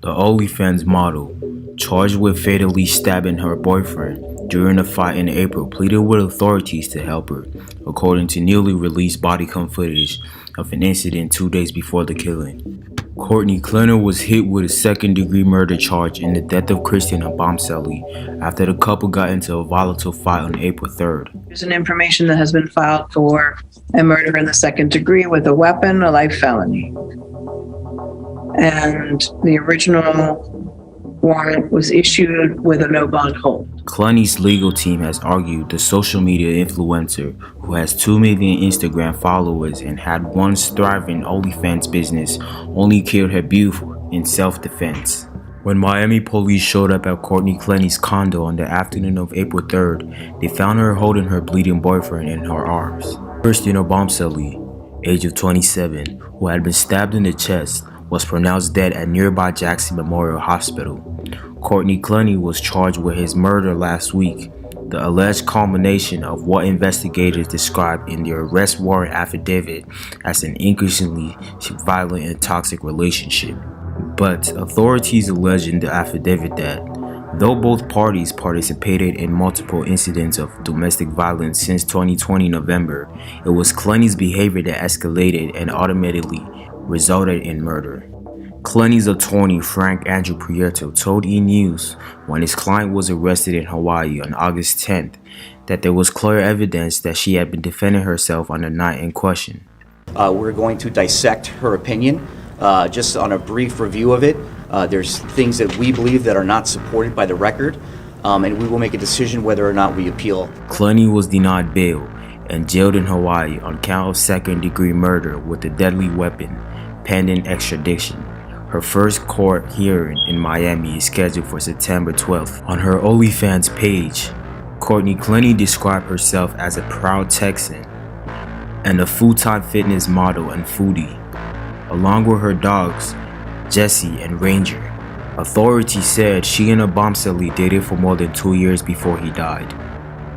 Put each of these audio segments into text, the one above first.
The Onlyfans model, charged with fatally stabbing her boyfriend during a fight in April, pleaded with authorities to help her, according to newly released body cam footage of an incident 2 days before the killing. Courtney Clenney was hit with a second-degree murder charge in the death of Christina Bombselli after the couple got into a volatile fight on April 3rd. There's an information that has been filed for a murder in the second degree with a weapon, a life felony. And the original warrant was issued with a no bond hold. Clenney's legal team has argued the social media influencer, who has 2 million Instagram followers and had once thriving Onlyfans business, only killed her beautiful in self-defense. When Miami police showed up at Courtney Clenney's condo on the afternoon of April 3rd, they found her holding her bleeding boyfriend in her arms. Christina Bombselli, age of 27, who had been stabbed in the chest, was pronounced dead at nearby Jackson Memorial Hospital. Courtney Clenney was charged with his murder last week, the alleged culmination of what investigators described in their arrest warrant affidavit as an increasingly violent and toxic relationship. But authorities allege in the affidavit that, though both parties participated in multiple incidents of domestic violence since 2020 November, it was Clenney's behavior that escalated and ultimately resulted in murder. Clenney's attorney Frank Andrew Prieto told E! News when his client was arrested in Hawaii on August 10th that there was clear evidence that she had been defending herself on the night in question. We're going to dissect her opinion, just on a brief review of it. There's things that we believe that are not supported by the record, and we will make a decision whether or not we appeal. Clenney was denied bail and jailed in Hawaii on count of second-degree murder with a deadly weapon, pending extradition. Her first court hearing in Miami is scheduled for September 12th. On her Onlyfans page, Courtney Clenney described herself as a proud Texan and a full-time fitness model and foodie, along with her dogs, Jesse and Ranger. Authorities said she and Bombselli dated for more than 2 years before he died.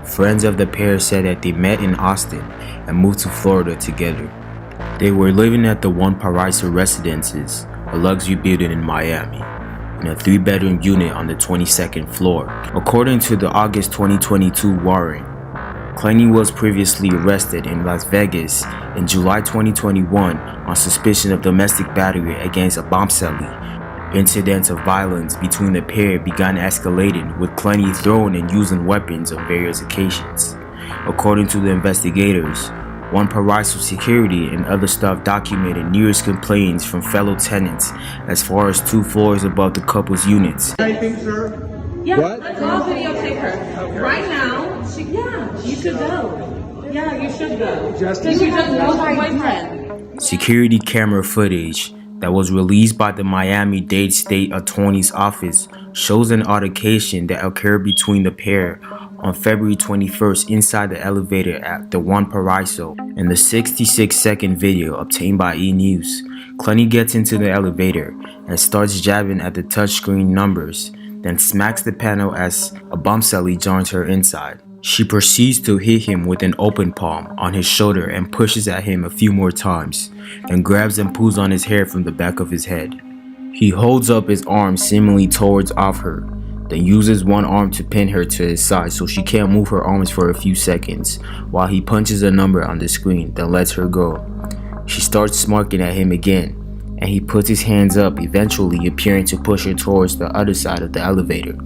Friends of the pair said that they met in Austin and moved to Florida together. They were living at the One Paraiso Residences, a luxury building in Miami, in a 3-bedroom unit on the 22nd floor. According to the August 2022 warrant, Clenney was previously arrested in Las Vegas in July 2021 on suspicion of domestic battery against Bombselli. Incidents of violence between the pair began escalating, with Clenney throwing and using weapons on various occasions. According to the investigators, One Paraiso security and other staff documented numerous complaints from fellow tenants as far as 2 floors above the couple's units. Anything, sir? Yeah, what? I'll videotape her. Okay. Right now, you should go. Yeah, you should go. Because you just lost your boyfriend. Security camera footage that was released by the Miami-Dade State Attorney's Office shows an altercation that occurred between the pair on February 21st inside the elevator at the One Paraiso. In the 66-second video obtained by E! News, Clenney gets into the elevator and starts jabbing at the touchscreen numbers, then smacks the panel as Bombselli joins her inside. She proceeds to hit him with an open palm on his shoulder and pushes at him a few more times, then grabs and pulls on his hair from the back of his head. He holds up his arm seemingly towards off her, then uses one arm to pin her to his side so she can't move her arms for a few seconds, while he punches a number on the screen, then lets her go. She starts smirking at him again, and he puts his hands up, eventually appearing to push her towards the other side of the elevator.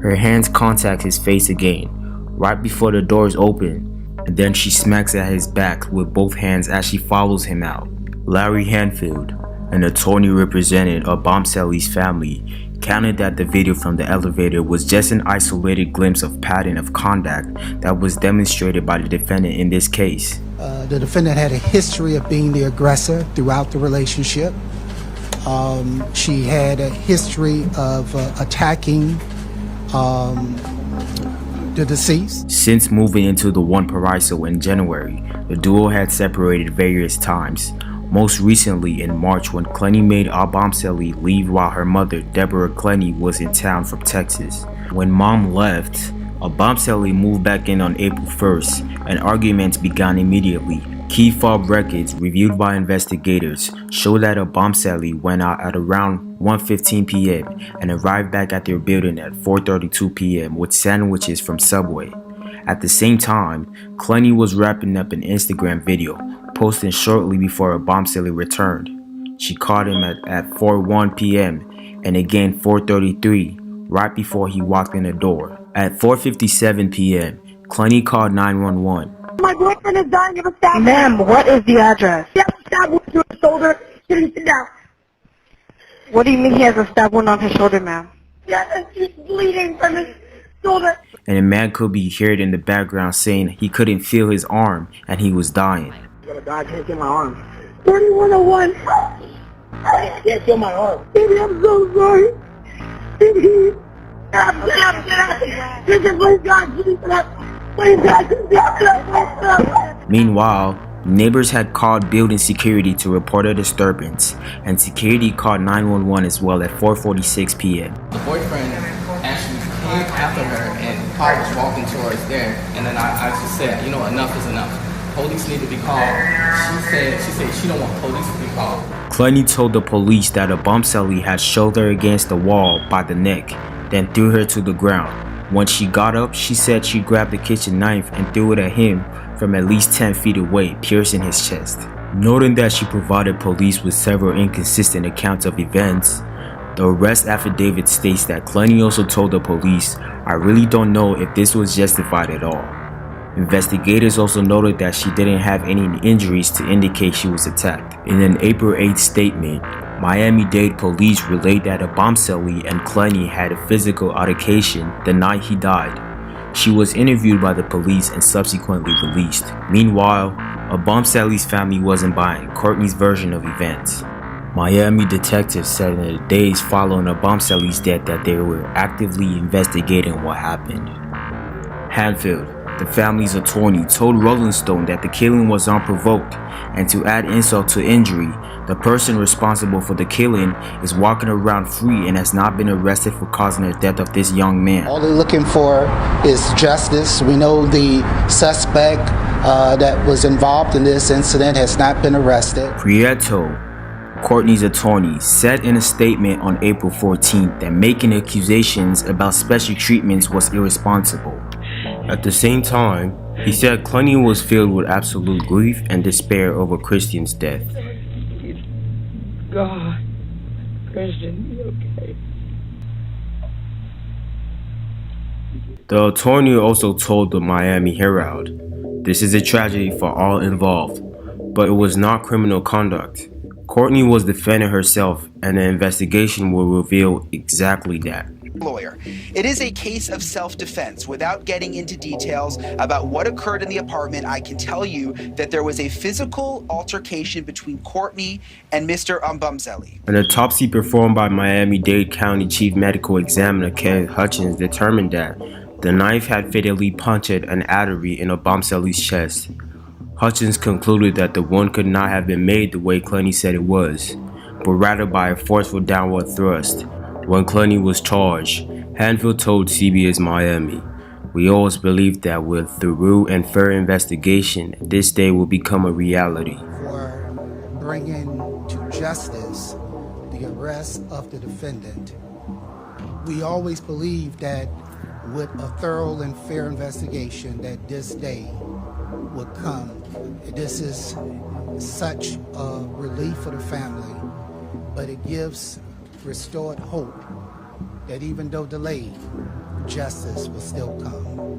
Her hands contact his face again, right before the doors open, and then she smacks at his back with both hands as she follows him out. Larry Hanfield, an attorney representative of Bombselli's family, counted that the video from the elevator was just an isolated glimpse of pattern of conduct that was demonstrated by the defendant in this case. The defendant had a history of being the aggressor throughout the relationship. She had a history of attacking the deceased. Since moving into the One Paraiso in January, the duo had separated various times. Most recently in March, when Clenney made Bombselli leave while her mother, Deborah Clenney, was in town from Texas. When mom left, Bombselli moved back in on April 1st, and arguments began immediately, Key fob records reviewed by investigators show that a bombshelly went out at around 1:15 p.m. and arrived back at their building at 4:32 p.m. with sandwiches from Subway. At the same time, Clenney was wrapping up an Instagram video, posting shortly before a bombshelly returned. She called him at 4:01 p.m. and again 4:33, right before he walked in the door. At 4:57 p.m., Clenney called 911. My boyfriend is dying of a stab. Ma'am, what is the address? He has a stab wound to his shoulder. He didn't sit down. What do you mean he has a stab wound on his shoulder, ma'am? Yeah, he's bleeding from his shoulder. And a man could be heard in the background saying he couldn't feel his arm and he was dying. I'm gonna die. I can't feel my arm. 3101. I can't feel my arm. Baby, I'm so sorry. Baby. Please, God, please, Meanwhile, neighbors had called building security to report a disturbance, and security called 911 as well at 4:46 p.m. The boyfriend actually came after her and Paul was walking towards there, and then I just said, you know, enough is enough. Police need to be called. She said she don't want police to be called. Clenney told the police that a bombshelly had shoved her against the wall by the neck, then threw her to the ground. Once she got up, she said she grabbed the kitchen knife and threw it at him from at least 10 feet away, piercing his chest. Noting that she provided police with several inconsistent accounts of events, the arrest affidavit states that Clenney also told the police, "I really don't know if this was justified at all." Investigators also noted that she didn't have any injuries to indicate she was attacked. In an April 8th statement, Miami-Dade police relayed that a bombshelly and Clenney had a physical altercation the night he died. She was interviewed by the police and subsequently released. Meanwhile, a bombshelly's family wasn't buying Courtney's version of events. Miami detectives said in the days following a bombshelly's death that they were actively investigating what happened. Hanfield, the family's attorney, told Rolling Stone that the killing was unprovoked, and to add insult to injury, the person responsible for the killing is walking around free and has not been arrested for causing the death of this young man. All they're looking for is justice. We know the suspect that was involved in this incident has not been arrested. Prieto, Courtney's attorney, said in a statement on April 14th that making accusations about special treatments was irresponsible. At the same time, he said Clenney was filled with absolute grief and despair over Christian's death. God, Christian, be okay. The attorney also told the Miami Herald, "This is a tragedy for all involved, but it was not criminal conduct. Courtney was defending herself, and the investigation will reveal exactly that." Lawyer. It is a case of self-defense. Without getting into details about what occurred in the apartment, I can tell you that there was a physical altercation between Courtney and Mr. Bombshelly. An autopsy performed by Miami-Dade County Chief Medical Examiner Kenneth Hutchins determined that the knife had fatally punctured an artery in a bombshelly's chest. Hutchins concluded that the wound could not have been made the way Clenney said it was, but rather by a forceful downward thrust. When Clenney was charged, Hanfield told CBS Miami, "We always believed that with thorough and fair investigation, this day will become a reality." For bringing to justice the arrest of the defendant. We always believed that with a thorough and fair investigation that this day would come. This is such a relief for the family, but it gives restored hope that even though delayed, justice will still come.